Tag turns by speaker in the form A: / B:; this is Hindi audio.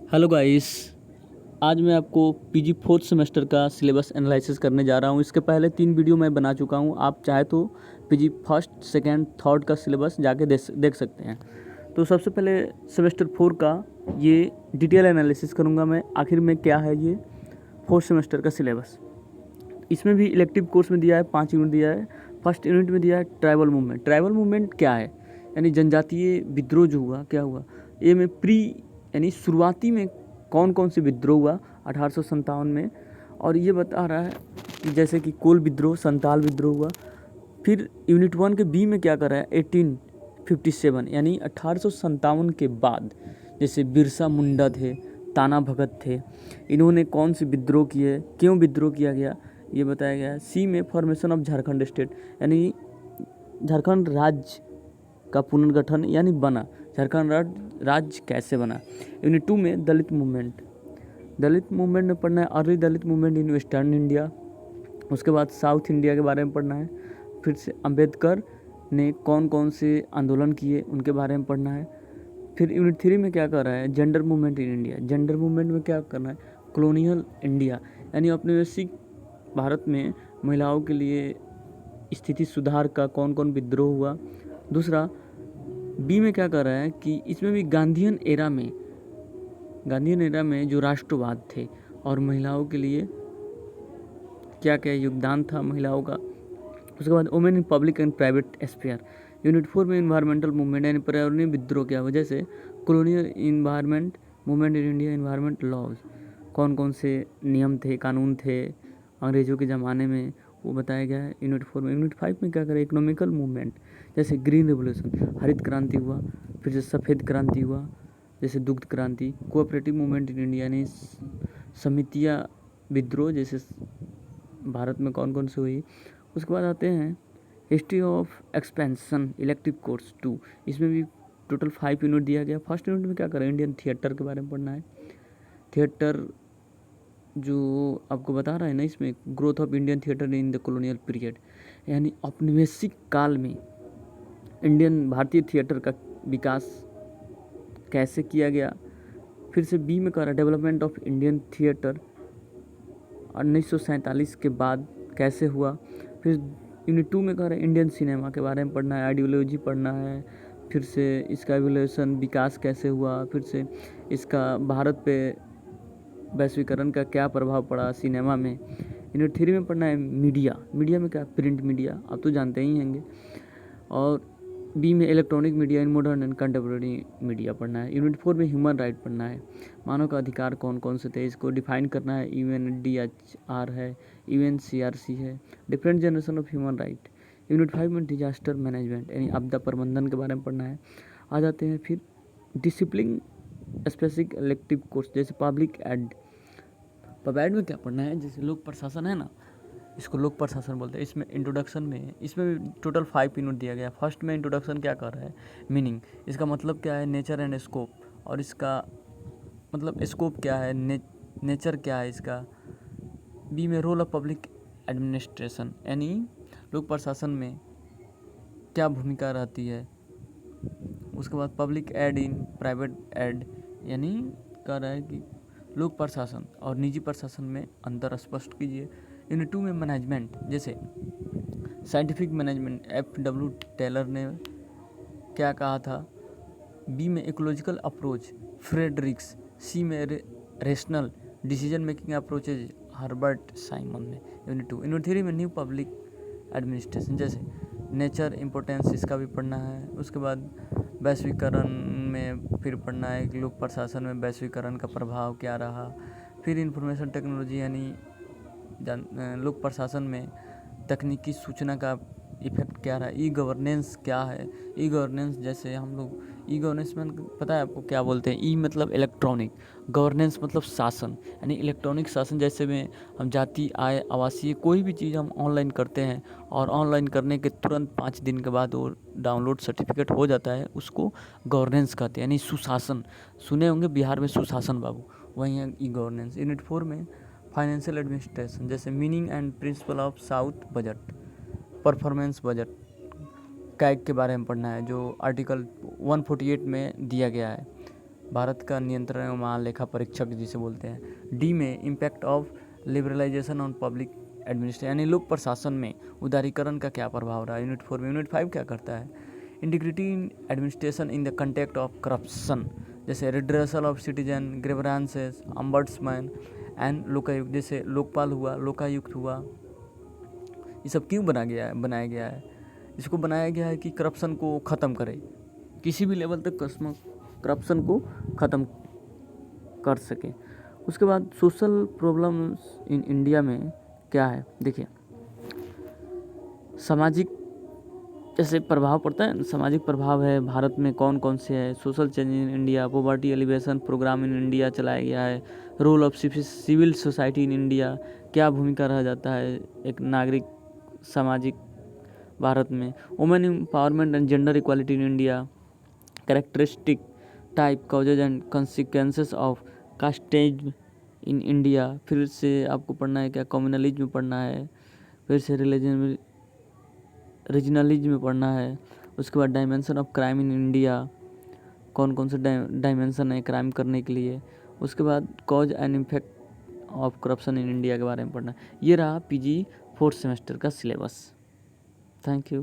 A: Hello guys. आज मैं आपको पीजी फोर्थ सेमेस्टर का सिलेबस एनालिसिस करने जा रहा हूँ। इसके पहले 3 वीडियो मैं बना चुका हूँ। आप चाहे तो पीजी फर्स्ट, सेकेंड, थर्ड का सिलेबस जाके देख सकते हैं। तो सबसे पहले सेमेस्टर 4 का ये डिटेल एनालिसिस करूँगा मैं, आखिर में क्या है ये फोर्थ सेमेस्टर का सिलेबस। इसमें भी इलेक्टिव कोर्स में दिया है, 5 यूनिट दिया है। फर्स्ट यूनिट में दिया है ट्राइबल मूवमेंट। ट्राइबल मूवमेंट क्या है, यानी जनजातीय विद्रोह जो हुआ, क्या हुआ ये में यानी शुरुआती में कौन कौन से विद्रोह हुआ 1857 में। और ये बता रहा है कि जैसे कि कोल विद्रोह, संताल विद्रोह हुआ। फिर यूनिट 1 के बी में क्या कर रहा है, 1857 यानी 1857 के बाद जैसे बिरसा मुंडा थे, ताना भगत थे, इन्होंने कौन से विद्रोह किए, क्यों विद्रोह किया गया, ये बताया गया है। सी में फॉर्मेशन ऑफ झारखंड स्टेट, यानी झारखंड राज्य का पुनर्गठन यानी बना, झारखंड राज्य कैसे बना। यूनिट 2 में दलित मूवमेंट में पढ़ना है, early Dalit movement in western India. उसके बाद साउथ इंडिया के बारे में पढ़ना है। फिर से अंबेडकर ने कौन कौन से आंदोलन किए उनके बारे में पढ़ना है। फिर यूनिट 3 में क्या कर रहा है, gender movement in India. Gender movement में क्या करना है, कॉलोनियल इंडिया यानी औपनिवेशिक भारत में महिलाओं के लिए स्थिति सुधार का कौन कौन विद्रोह हुआ। दूसरा बी में क्या कर रहा है कि इसमें भी गांधीयन एरा में जो राष्ट्रवाद थे और महिलाओं के लिए क्या क्या योगदान था महिलाओं का। उसके बाद women in public and private sphere. Unit 4 में इन्वायरमेंटल मूवमेंट यानी पर्यावरणीय विद्रोह क्या हुआ, जैसे colonial environment movement in India, environment laws, कौन कौन से नियम थे, कानून थे अंग्रेजों के ज़माने में, वो बताया गया है यूनिट 4 में। यूनिट 5 में क्या करें, इकोनॉमिकल मूवमेंट, जैसे ग्रीन रेवोल्यूशन, हरित क्रांति हुआ, फिर से सफ़ेद क्रांति हुआ, जैसे दुग्ध क्रांति। कोऑपरेटिव मूवमेंट इन इंडिया यानी समितियाँ विद्रोह, जैसे भारत में कौन कौन से हुई। उसके बाद आते हैं history of expansion, elective course 2। इसमें भी टोटल 5 यूनिट दिया गया। फर्स्ट यूनिट में क्या करें, इंडियन थिएटर के बारे में पढ़ना है। थिएटर जो आपको बता रहा है ना, इसमें growth of Indian theatre in the colonial period, यानी औपनिवेशिक काल में भारतीय थिएटर का विकास कैसे किया गया। फिर से बी में कह रहा है डेवलपमेंट ऑफ इंडियन थिएटर 1947 के बाद कैसे हुआ। फिर यूनिट 2 में कह रहे हैं इंडियन सिनेमा के बारे में पढ़ना है, आइडियोलॉजी पढ़ना है। फिर से इसका एवोल्यूशन, विकास कैसे हुआ। फिर से इसका भारत पे वैश्वीकरण का क्या प्रभाव पड़ा सिनेमा में। यूनिट 3 में पढ़ना है मीडिया में क्या, प्रिंट मीडिया, आप तो जानते ही होंगे। और बी में electronic media in modern and contemporary media पढ़ना है। यूनिट 4 में ह्यूमन राइट पढ़ना है, मानव का अधिकार कौन कौन से थे, इसको डिफाइन करना है। UNDHR है, UNCRC है, different generation of human right. Unit 5 में डिजास्टर मैनेजमेंट यानी आपदा प्रबंधन के बारे में पढ़ना है। आ जाते हैं फिर डिसिप्लिन स्पेसिफिक इलेक्टिव कोर्स, जैसे पब्लिक एड में क्या पढ़ना है, जैसे लोक प्रशासन है ना, इसको लोक प्रशासन बोलते हैं। इसमें इंट्रोडक्शन में, इसमें भी टोटल 5 यूनिट दिया गया। फर्स्ट में इंट्रोडक्शन क्या कर रहा है, मीनिंग, इसका मतलब क्या है, नेचर एंड स्कोप, और इसका मतलब स्कोप क्या है, नेचर क्या है इसका। बी में रोल ऑफ पब्लिक एडमिनिस्ट्रेशन यानी लोक प्रशासन में क्या भूमिका रहती है। उसके बाद public aid in private aid यानी कह रहा है कि लोक प्रशासन और निजी प्रशासन में अंतर स्पष्ट कीजिए। यूनिट 2 में मैनेजमेंट, जैसे साइंटिफिक मैनेजमेंट, FW टेलर ने क्या कहा था। बी में इकोलॉजिकल अप्रोच, फ्रेडरिक्स। सी में rational decision making approaches, Herbert Simon ने, यूनिट 2। यूनिट 3 में न्यू पब्लिक एडमिनिस्ट्रेशन, जैसे नेचर इम्पोर्टेंस, इसका भी पढ़ना है। उसके बाद वैश्वीकरण में फिर पढ़ना है कि लोक प्रशासन में वैश्वीकरण का प्रभाव क्या रहा। फिर इंफॉर्मेशन टेक्नोलॉजी यानी लोक प्रशासन में तकनीकी सूचना का इफेक्ट क्या रहा। ई गवर्नेंस क्या है, ई गवर्नेंस जैसे हम लोग ई गवर्नेंस में पता है आपको क्या बोलते हैं। ई मतलब इलेक्ट्रॉनिक, गवर्नेंस मतलब शासन, यानी इलेक्ट्रॉनिक शासन। जैसे में हम जाति, आय, आवासीय कोई भी चीज़ हम ऑनलाइन करते हैं और ऑनलाइन करने के तुरंत 5 दिन के बाद वो डाउनलोड सर्टिफिकेट हो जाता है, उसको गवर्नेंस कहते हैं, यानी सुशासन। सुने होंगे बिहार में सुशासन बाबू, वही है ई गवर्नेंस। यूनिट 4 में फाइनेंशियल एडमिनिस्ट्रेशन, जैसे meaning and principle of south budget, performance budget CAG के बारे में पढ़ना है, जो आर्टिकल 148 में दिया गया है। भारत का नियंत्रण एवं महालेखा परीक्षक जिसे बोलते हैं। डी में impact of liberalisation on public administration, यानी लोक प्रशासन में उदारीकरण का क्या प्रभाव रहा है। यूनिट 4 में। यूनिट 5 क्या करता है, integrity in administration in the context of corruption, जैसे redressal of citizen grievances, ombudsman and Lokayukta, जैसे लोकपाल हुआ, लोकायुक्त हुआ। ये सब क्यों बनाया गया है? इसको बनाया गया है कि करप्शन को ख़त्म करे, किसी भी लेवल तक करप्शन को ख़त्म कर सके। उसके बाद सोशल प्रॉब्लम्स इन इंडिया में क्या है, देखिए सामाजिक जैसे प्रभाव पड़ता है, सामाजिक प्रभाव है भारत में कौन कौन से है। Social change in India, poverty alleviation programme in India चलाया गया है। Role of civil society in India, क्या भूमिका रह जाता है एक नागरिक सामाजिक भारत में। Women empowerment and gender equality in India, characteristic type causes and consequences of castes in India. फिर से आपको पढ़ना है क्या, कम्युनलिज्म में पढ़ना है, फिर से रीजनलिज्म में पढ़ना है। उसके बाद dimension of crime in India, कौन कौन से डायमेंशन है क्राइम करने के लिए। उसके बाद cause and impact of corruption in India के बारे में पढ़ना है। ये रहा पीजी 4th सेमेस्टर का सिलेबस। Thank you.